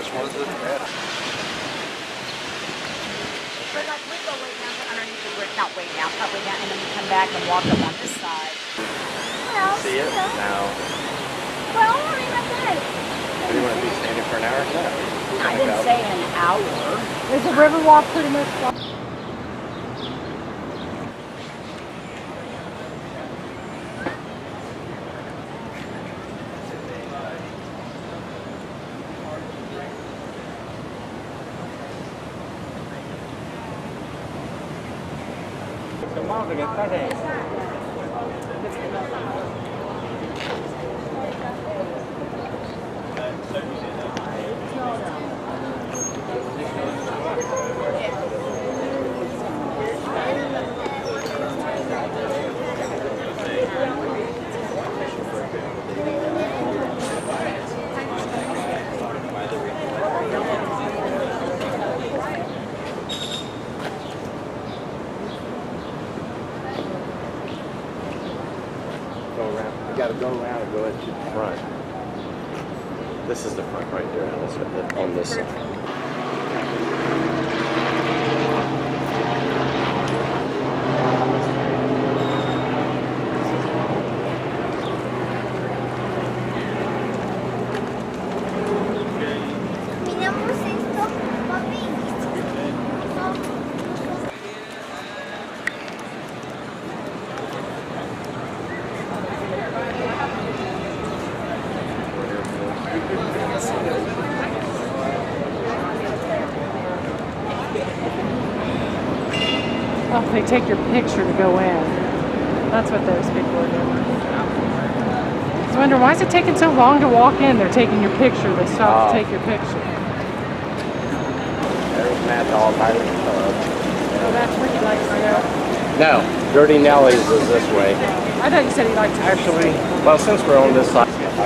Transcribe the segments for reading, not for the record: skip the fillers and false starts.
Which one's it? But like we go way down to underneath the bridge, not way down, and then we come back and walk up on this side. Well, See it? No. Well, I mean, I did. What do you want to be standing for an hour? No. I didn't say an hour. Is the Riverwalk pretty much far? You got to go around and go into the front. This is the front right there on this side. Oh, they take your picture to go in. That's what those people are doing. I was wondering, why is it taking so long to walk in? They're taking your picture. They stop to take your picture. There's Matt Dog Pirate Club. So that's where you like to go? No, Dirty Nelly's is this way. I thought you said you liked to. Actually, well, since we're on this side, they have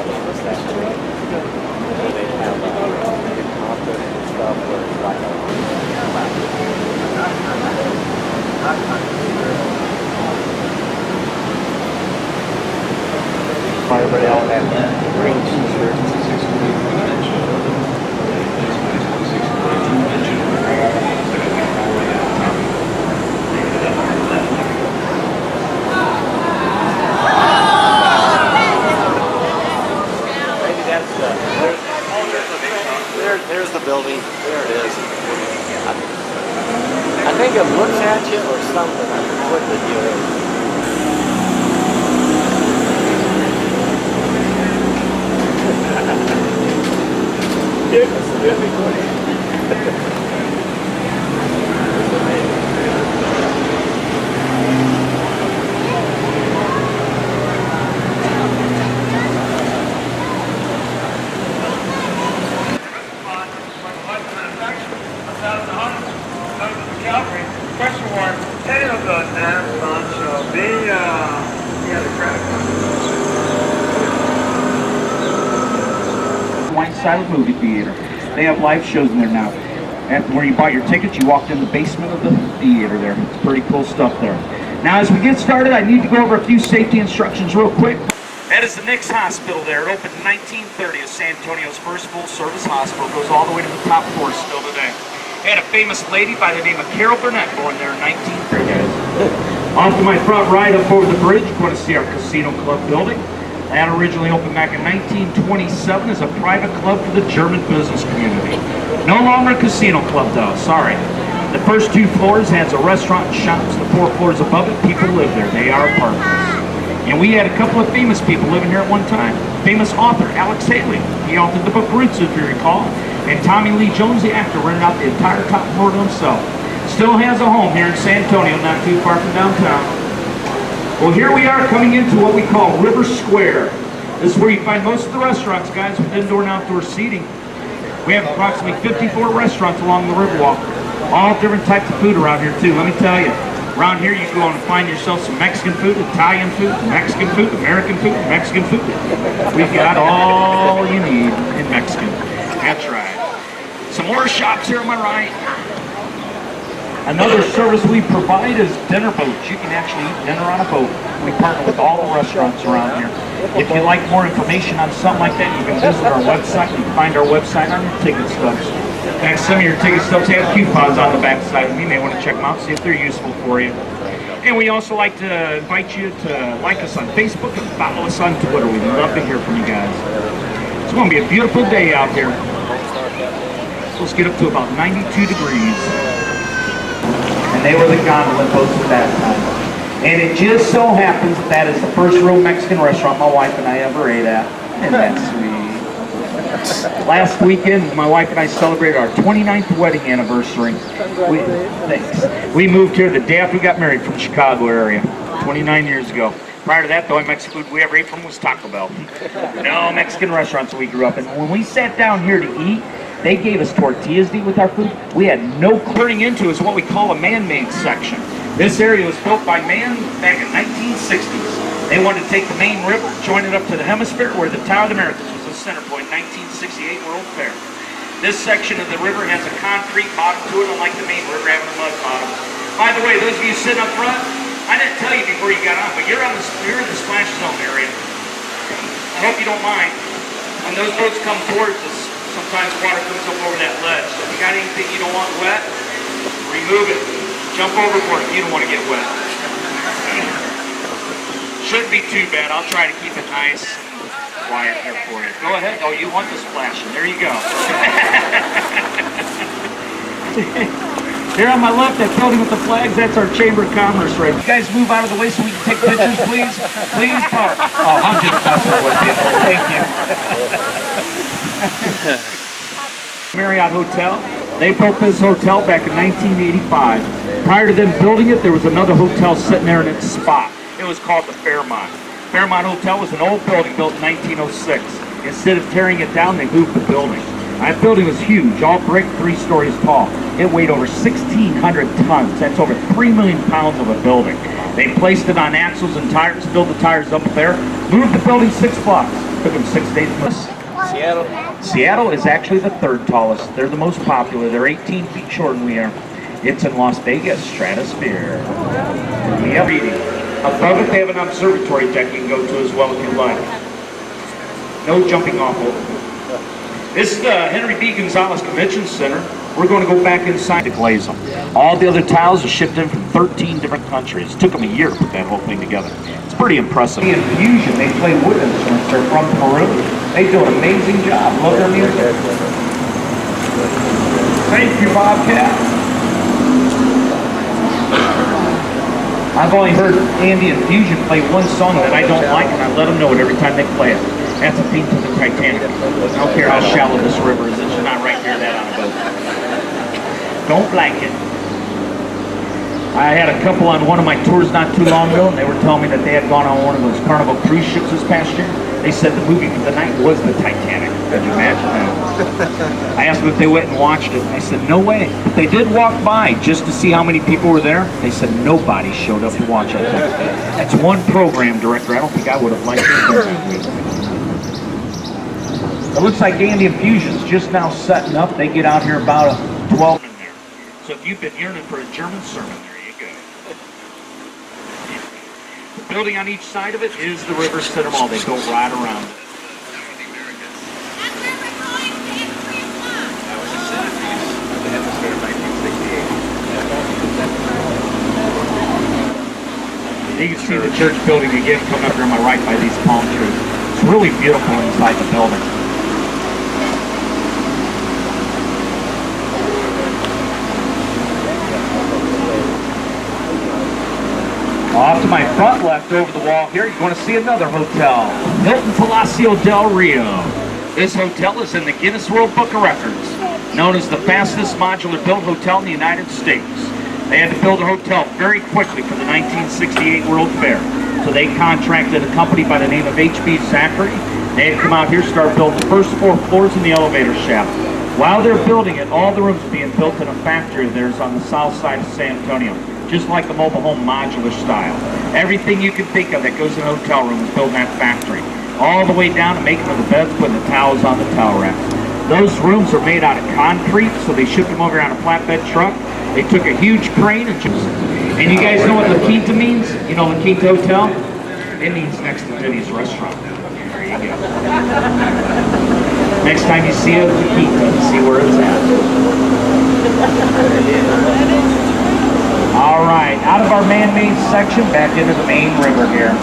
concerts and stuff where it's like everybody all have green t-shirts. Maybe that's there's the building. There it is. I think it looks at you or something. I forget what the deal is. Silent movie theater. They have live shows in there now. After where you bought your tickets, you walked in the basement of the theater there. It's pretty cool stuff there. Now, as we get started, I need to go over a few safety instructions real quick. That is the Nix Hospital there. It opened in 1930 as San Antonio's first full-service hospital. It goes all the way to the top floor still today. They had a famous lady by the name of Carol Burnett born there in 1930. Off to my front right up over the bridge, you're going to see our Casino Club building. That originally opened back in 1927 as a private club for the German business community. No longer a casino club though, sorry. The first 2 floors has a restaurant and shops. The 4 floors above it, people live there. They are apartments. And we had a couple of famous people living here at one time. Famous author, Alex Haley. He authored the book Roots, if you recall. And Tommy Lee Jones, the actor, rented out the entire top floor to himself. Still has a home here in San Antonio, not too far from downtown. Well, here we are coming into what we call River Square. This is where you find most of the restaurants, guys, with indoor and outdoor seating. We have approximately 54 restaurants along the Riverwalk. All different types of food around here, too. Let me tell you, around here you go and find yourself some Mexican food, Italian food, Mexican food, American food, Mexican food. We've got all you need in Mexican. That's right. Some more shops here on my right. Another service we provide is dinner boats. You can actually eat dinner on a boat. We partner with all the restaurants around here. If you'd like more information on something like that, you can visit our website. You can find our website on your ticket stubs. In fact, some of your ticket stubs have coupons on the back side. You may want to check them out, see if they're useful for you. And we also like to invite you to like us on Facebook and follow us on Twitter. We'd love to hear from you guys. It's going to be a beautiful day out here. Let's get up to about 92 degrees. And they were the gondola boats at that time. And it just so happens that is the first real Mexican restaurant my wife and I ever ate at. Isn't that sweet? Last weekend, my wife and I celebrated our 29th wedding anniversary. Thanks. We moved here the day after we got married from the Chicago area, 29 years ago. Prior to that, the only Mexican food we ever ate from was Taco Bell. No Mexican restaurants we grew up in. When we sat down here to eat, they gave us tortillas to eat with our food. We had no clearing into is what we call a man-made section. This area was built by man back in 1960s. They wanted to take the main river, join it up to the hemisphere where the Tower of the Americas was the center point, 1968 World Fair. This section of the river has a concrete bottom to it, unlike the main river having a mud bottom. By the way, those of you sitting up front, I didn't tell you before you got on, but you're in the splash zone area. I hope you don't mind. When those boats come towards us, sometimes water comes up over that ledge. So if you got anything you don't want wet, remove it. Jump overboard if you don't want to get wet. Shouldn't be too bad. I'll try to keep it nice and quiet here for you. Go ahead. Oh, you want the splashing. There you go. Here on my left, that building with the flags, that's our Chamber of Commerce right. You guys move out of the way so we can take pictures, please. Please park. Oh, I'm just messing with you. Thank you. Marriott Hotel. They built this hotel back in 1985. Prior to them building it, there was another hotel sitting there in its spot. It was called the Fairmont. Fairmont Hotel was an old building built in 1906. Instead of tearing it down, they moved the building. That building was huge, all brick, 3 stories tall. It weighed over 1,600 tons. That's over 3 million pounds of a building. They placed it on axles and tires, built the tires up there, moved the building 6 blocks. Took them 6 days. Seattle. Seattle is actually the 3rd tallest. They're the most popular. They're 18 feet shorter than we are. It's in Las Vegas, Stratosphere. Yep. Above it, they have an observatory deck you can go to as well if you like. No jumping off over. This is the Henry B. Gonzalez Convention Center. We're going to go back inside to glaze them. All the other tiles are shipped in from 13 different countries. It took them a year to put that whole thing together. It's pretty impressive. In Fusion, they play wood instruments. They're from Peru. They do an amazing job. Love their music. Thank you, Bobcat. I've only heard Andy and Fusion play one song that I don't like, and I let them know it every time they play it. That's a theme to the Titanic. I don't care how shallow this river is, you're not right near that on a boat. Don't like it. I had a couple on one of my tours not too long ago, and they were telling me that they had gone on one of those Carnival cruise ships this past year. They said the movie for the night was the Titanic. Could you imagine that? I asked them if they went and watched it, and they said no way. But they did walk by just to see how many people were there. They said nobody showed up to watch it. That's one program director. I don't think I would have liked it. It looks like Andy and Fusion's just now setting up. They get out here about 12 in there. So if you've been yearning for a German sermon, there you go. The building on each side of it is the River Center Mall. They go right around it. You can see the church building again coming up here on my right by these palm trees. It's really beautiful inside the building. Off to my front left over the wall here, you're going to see another hotel, Hilton Palacio del Rio. This hotel is in the Guinness World Book of Records, known as the fastest modular built hotel in the United States. They had to build a hotel very quickly for the 1968 World Fair, so they contracted a company by the name of H.B. Zachary. They had come out here, start building the first 4 floors in the elevator shaft. While they're building it, all the rooms being built in a factory of theirs on the south side of San Antonio, just like the mobile home modular style. Everything you can think of that goes in a hotel room is built in that factory. All the way down to making of the beds, putting the towels on the towel racks. Those rooms are made out of concrete, so they shipped them over on a flatbed truck. They took a huge crane and you guys know what La Quinta means? You know La Quinta Hotel? Indians next to Denny's restaurant. There you go. Next time you see a taquita, see where it's at. All right, out of our man-made section, back into the main river here.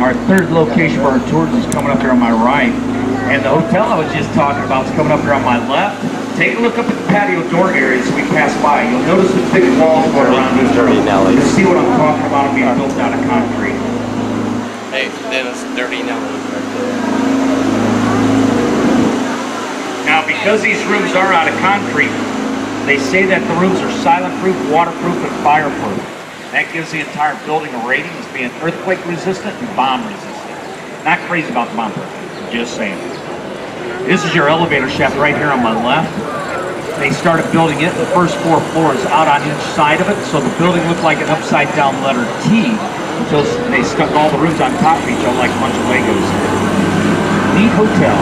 Our third location for our tours is coming up here on my right. And the hotel I was just talking about is coming up here on my left. Take a look up at the patio door area as we pass by. You'll notice the big walls going around each room. You'll see what I'm talking about being built out of concrete. Hey, Dennis, dirty Nellies right there. Now, because these rooms are out of concrete, they say that the rooms are silent-proof, waterproof, and fireproof. That gives the entire building a rating as being earthquake resistant and bomb resistant. Not crazy about the bomb resistant, just saying. This is your elevator shaft right here on my left. They started building it, the first 4 floors out on each side of it, so the building looked like an upside down letter T until they stuck all the rooms on top of each other like a bunch of Legos. Neat hotel.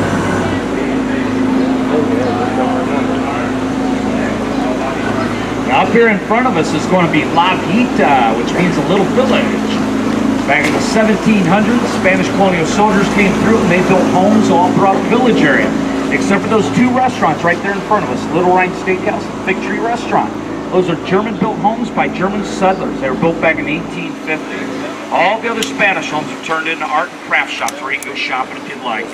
Now up here in front of us is going to be La Guita, which means a little village. Back in the 1700s, Spanish colonial soldiers came through and they built homes all throughout the village area. Except for those 2 restaurants right there in front of us, Little Rhine Steakhouse and Fig Tree Restaurant. Those are German-built homes by German settlers. They were built back in 1850. All the other Spanish homes are turned into art and craft shops where you can go shopping if you'd like.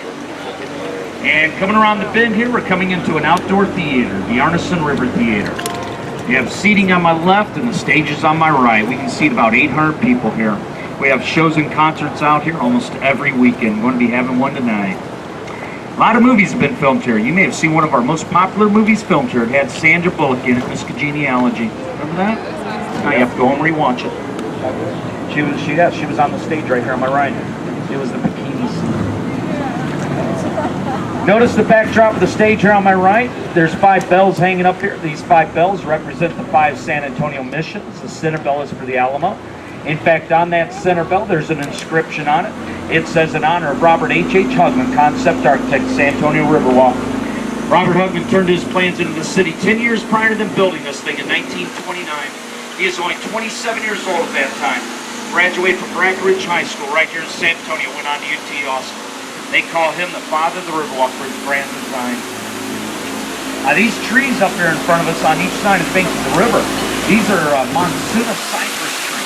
And coming around the bend here, we're coming into an outdoor theater, the Arneson River Theater. You have seating on my left and the stage is on my right. We can seat about 800 people here. We have shows and concerts out here almost every weekend. We're going to be having one tonight. A lot of movies have been filmed here. You may have seen one of our most popular movies filmed here. It had Sandra Bullock in it, Miss Congeniality. Remember that? Now you have to go home and rewatch it. She was on the stage right here on my right. It was the bikini scene. Notice the backdrop of the stage here on my right. There's 5 bells hanging up here. These 5 bells represent the 5 San Antonio missions. The center bell is for the Alamo. In fact, on that center bell, there's an inscription on it. It says, in honor of Robert H.H. Hugman, concept architect, San Antonio Riverwalk. Robert Hugman turned his plans into the city 10 years prior to them building this thing in 1929. He is only 27 years old at that time. Graduated from Breckenridge High School right here in San Antonio, went on to UT Austin. They call him the father of the Riverwalk for his grand design. Now these trees up here in front of us on each side of the bank of the river, these are Monsoona cypress trees.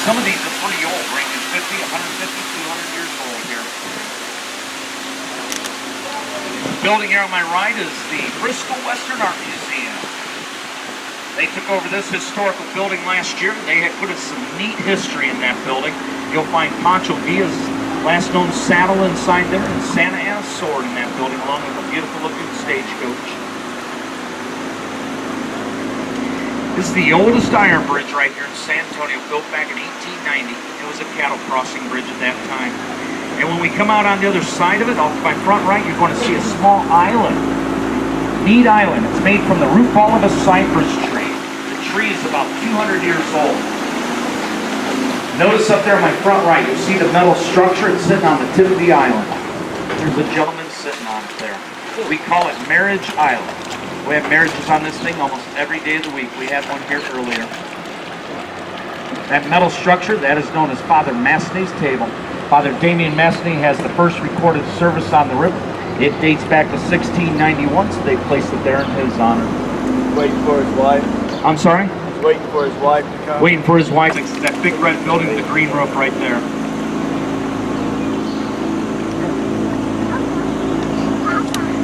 Some of these are pretty old, ranging 50, 150, 200 years old here. The building here on my right is the Bristol Western Art Museum. They took over this historical building last year. They had put some neat history in that building. You'll find Pancho Villa's last known saddle inside there and Santa Anna's sword in that building, along with a beautiful looking stagecoach. This is the oldest iron bridge right here in San Antonio, built back in 1890. It was a cattle crossing bridge at that time. And when we come out on the other side of it, off my front right, you're going to see a small island. Neat island. It's made from the root ball of a cypress tree. The tree is about 200 years old. Notice up there on my front right, you'll see the metal structure. It's sitting on the tip of the island. There's a gentleman sitting on it there. We call it Marriage Island. We have marriages on this thing almost every day of the week. We had one here earlier. That metal structure, that is known as Father Massenet's table. Father Damien Massenet has the first recorded service on the river. It dates back to 1691, so they placed it there in his honor. Waiting for his wife. I'm sorry? He's waiting for his wife to come. Waiting for his wife. It's that big red building with the green roof right there.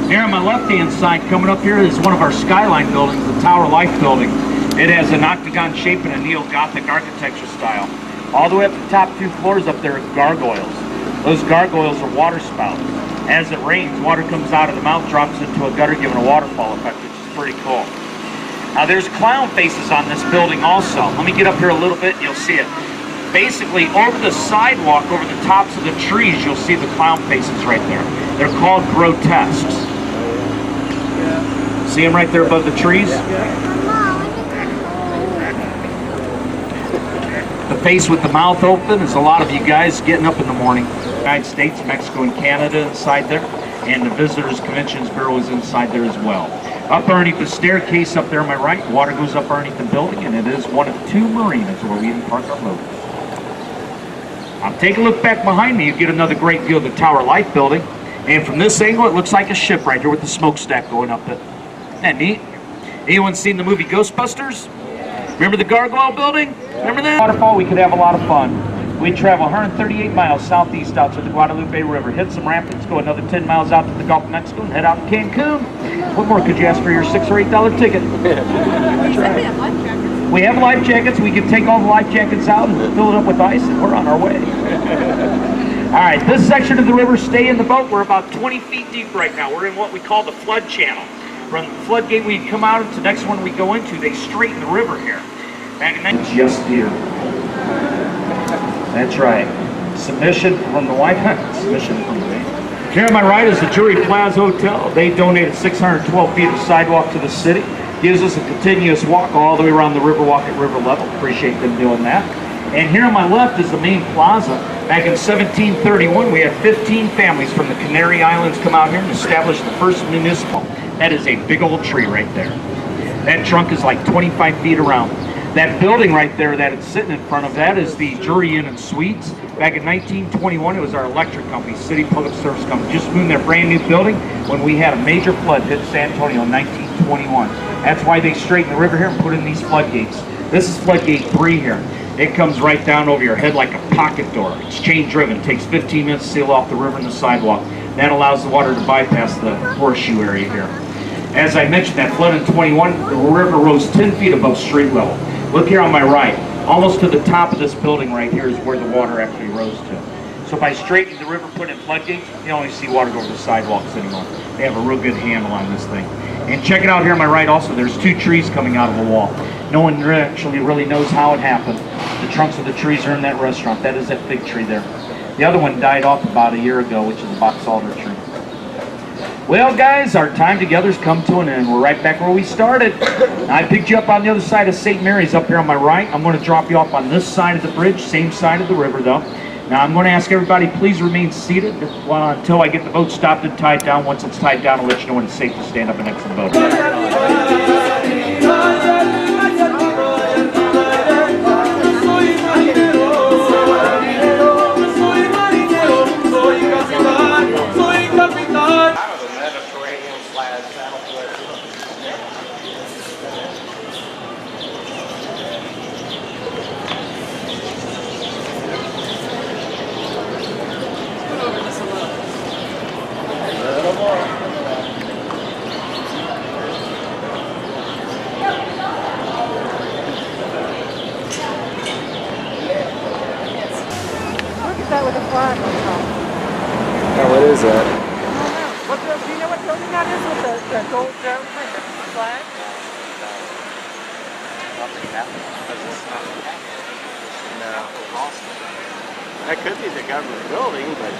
Here on my left-hand side, coming up here, is one of our skyline buildings, the Tower Life building. It has an octagon shape and a neo-Gothic architecture style. All the way up the top 2 floors up there are gargoyles. Those gargoyles are water spouts. As it rains, water comes out of the mouth, drops into a gutter, giving a waterfall effect, which is pretty cool. Now there's clown faces on this building also. Let me get up here a little bit, you'll see it. Basically, over the sidewalk, over the tops of the trees, you'll see the clown faces right there. They're called grotesques. See them right there above the trees? The face with the mouth open is a lot of you guys getting up in the morning. United States, Mexico, and Canada inside there. And the Visitors Conventions Bureau is inside there as well. Up underneath the staircase up there on my right, water goes up underneath the building, and it is one of 2 marinas where we park our boat. Take a look back behind me, you get another great view of the Tower Life building. And from this angle, it looks like a ship right here with the smokestack going up it. Isn't that neat? Anyone seen the movie Ghostbusters? Remember the Gargoyle building? Remember that? Waterfall, we could have a lot of fun. We'd travel 138 miles southeast out to the Guadalupe River, hit some rapids, go another 10 miles out to the Gulf of Mexico, and head out to Cancun. What more could you ask for your $6 or $8 ticket? That's right. We have life jackets. We can take all the life jackets out and fill it up with ice, and we're on our way. All right, this section of the river, stay in the boat. We're about 20 feet deep right now. We're in what we call the flood channel. From the floodgate we'd come out, to the next one we go into, they straighten the river here. Just here. That's right. Submission from the wife. Submission from the man. Here on my right is the Jury Plaza Hotel. They donated 612 feet of sidewalk to the city. Gives us a continuous walk all the way around the Riverwalk at river level. Appreciate them doing that. And here on my left is the main plaza. Back in 1731, we had 15 families from the Canary Islands come out here and establish the first municipal. That is a big old tree right there. That trunk is like 25 feet around. That building right there that it's sitting in front of, that is the Jury Inn and Suites. Back in 1921, it was our electric company, City Public Service Company. Just moved their brand new building when we had a major flood hit San Antonio in 1921. That's why they straightened the river here and put in these floodgates. This is floodgate 3 here. It comes right down over your head like a pocket door. It's chain driven. It takes 15 minutes to seal off the river and the sidewalk. That allows the water to bypass the horseshoe area here. As I mentioned, that flood in 21, the river rose 10 feet above street level. Look here on my right. Almost to the top of this building right here is where the water actually rose to. So by straightening the river, putting in floodgates, you only see water go over the sidewalks anymore. They have a real good handle on this thing. And check it out here on my right also, there's 2 trees coming out of a wall. No one actually really knows how it happened. The trunks of the trees are in that restaurant. That is that fig tree there. The other one died off about a year ago, which is a box alder tree. Well, guys, our time together's come to an end. We're right back where we started. I picked you up on the other side of St. Mary's up here on my right. I'm going to drop you off on this side of the bridge, same side of the river, though. Now, I'm going to ask everybody, please remain seated until I get the boat stopped and tied down. Once it's tied down, I'll let you know when it's safe to stand up and exit the boat. That with a flag on top. Oh, what is that? I don't know. Do you know what building that is with the gold dome and the flag? No. That could be the government building, but